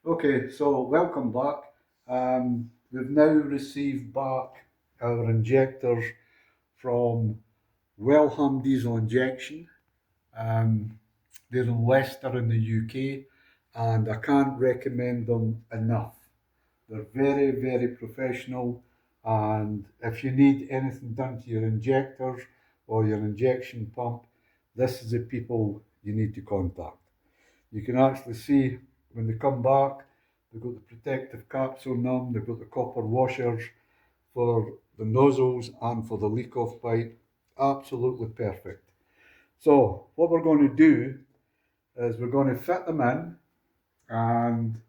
Okay, so welcome back. We've now received back our injectors from Welham Diesel Injection. Um, they're in Leicester in the UK, and I can't recommend them enough. They're very, very professional, and if you need anything done to your injectors or your injection pump, this is the people you need to contact. You can actually see when they come back, they've got the protective caps on them, they've got the copper washers for the nozzles and for the leak-off pipe. Absolutely perfect. So what we're going to do is we're going to fit them in and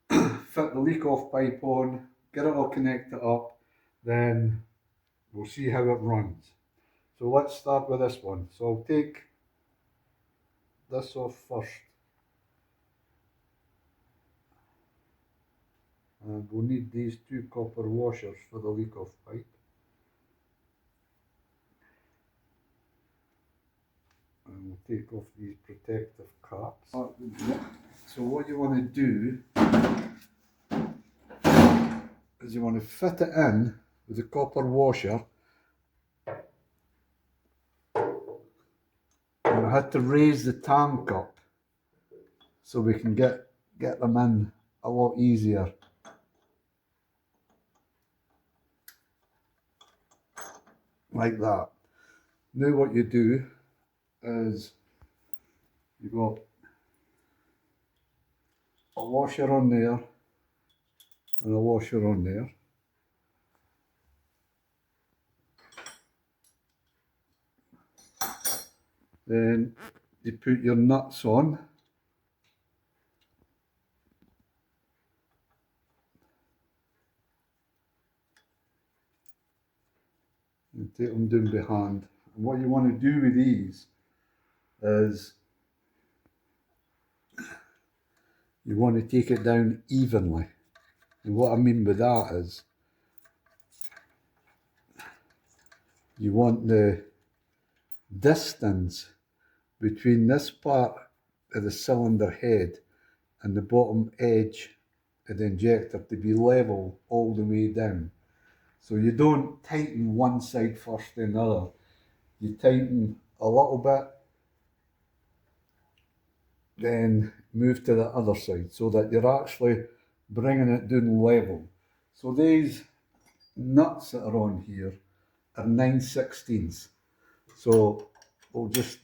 fit the leak-off pipe on, get it all connected up, then we'll see how it runs. So let's start with this one. So I'll take this off first. And we'll need these two copper washers for the leak-off pipe. And we'll take off these protective caps. So what you want to do is you want to fit it in with the copper washer. And I had to raise the tank up so we can get them in a lot easier. Like that. Now what you do is you got a washer on there and a washer on there. Then you put your nuts on. And take them down behind. And what you want to do with these is you want to take it down evenly. And what I mean by that is you want the distance between this part of the cylinder head and the bottom edge of the injector to be level all the way down. So you don't tighten one side first then the other. You tighten a little bit, then move to the other side so that you're actually bringing it down level. So these nuts that are on here are 9/16. So we'll just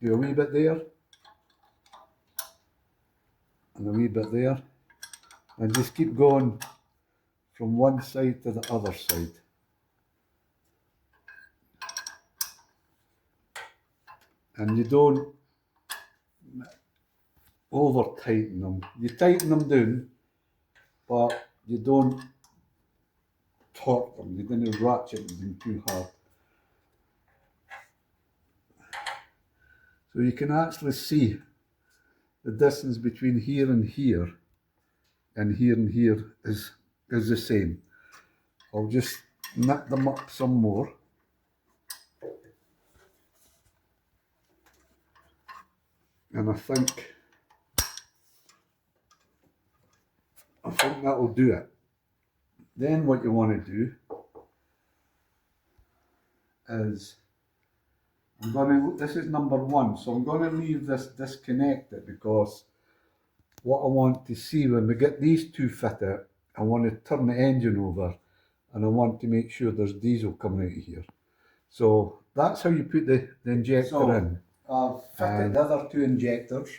do a wee bit there and a wee bit there and just keep going from one side to the other side. And you don't over tighten them. You tighten them down, but you don't torque them. You don't ratchet them too hard. So you can actually see the distance between here and here and here is the same. I'll just knit them up some more. And I think that'll do it. Then what you want to do is this is number one, so I'm going to leave this disconnected because what I want to see when we get these two fitted, I want to turn the engine over and I want to make sure there's diesel coming out of here. So that's how you put the injector in. I've fitted the other two injectors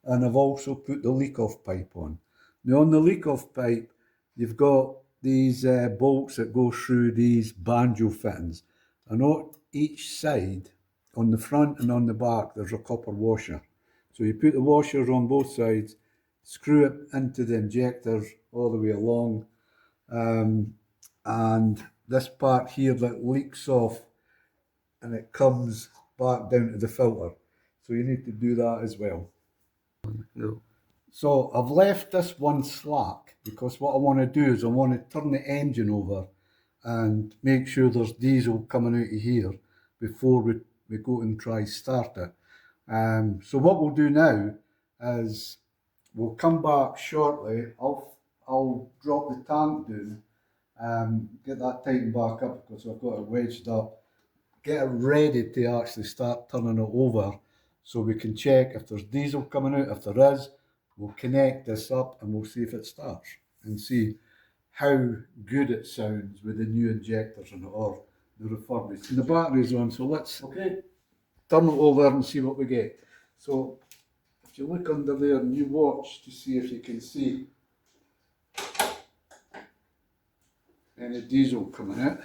and I've also put the leak-off pipe on. Now on the leak-off pipe, you've got these bolts that go through these banjo fittings. And on each side, on the front and on the back, there's a copper washer. So you put the washers on both sides, screw it into the injectors all the way along. And this part here that leaks off and it comes back down to the filter. So you need to do that as well. No. So I've left this one slack because what I want to do is I want to turn the engine over and make sure there's diesel coming out of here before we go and try start it. So what we'll do now is we'll come back shortly. I'll drop the tank down, get that tightened back up because I've got it wedged up, get it ready to actually start turning it over so we can check if there's diesel coming out. If there is, we'll connect this up and we'll see if it starts and see how good it sounds with the new injectors in it or the refurbished. And the battery's on, so let's turn it over and see what we get. So if you look under there and you watch to see if you can see any diesel coming out.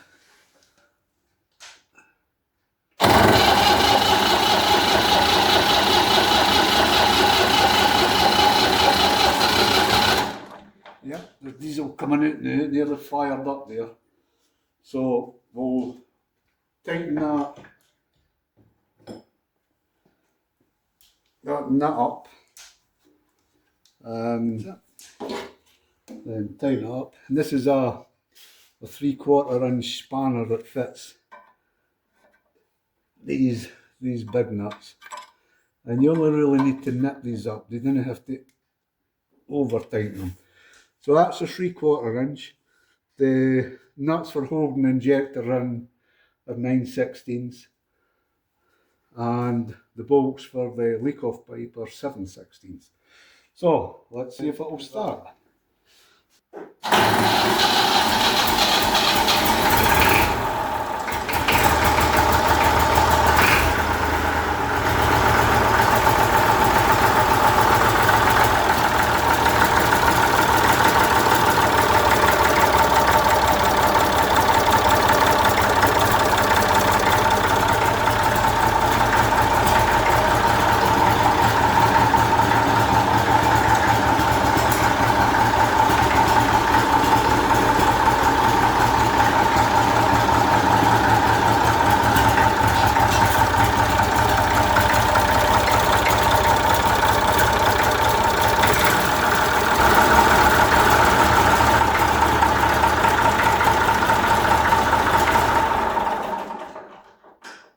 Yeah, there's diesel coming out now, they're fired up there. So we'll tighten that up. Then tighten it up. And this is a 3/4 inch spanner that fits these big nuts. And you only really need to nip these up. You don't have to over tighten them. So that's a 3/4 inch. The nuts for holding the injector in are 9/16, and the bolts for the leak-off pipe are 7/16. So let's see if it will start.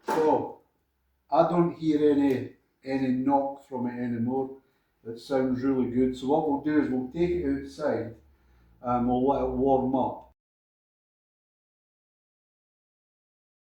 So I don't hear any knock from it anymore. It sounds really good. So what we'll do is we'll take it outside and we'll let it warm up.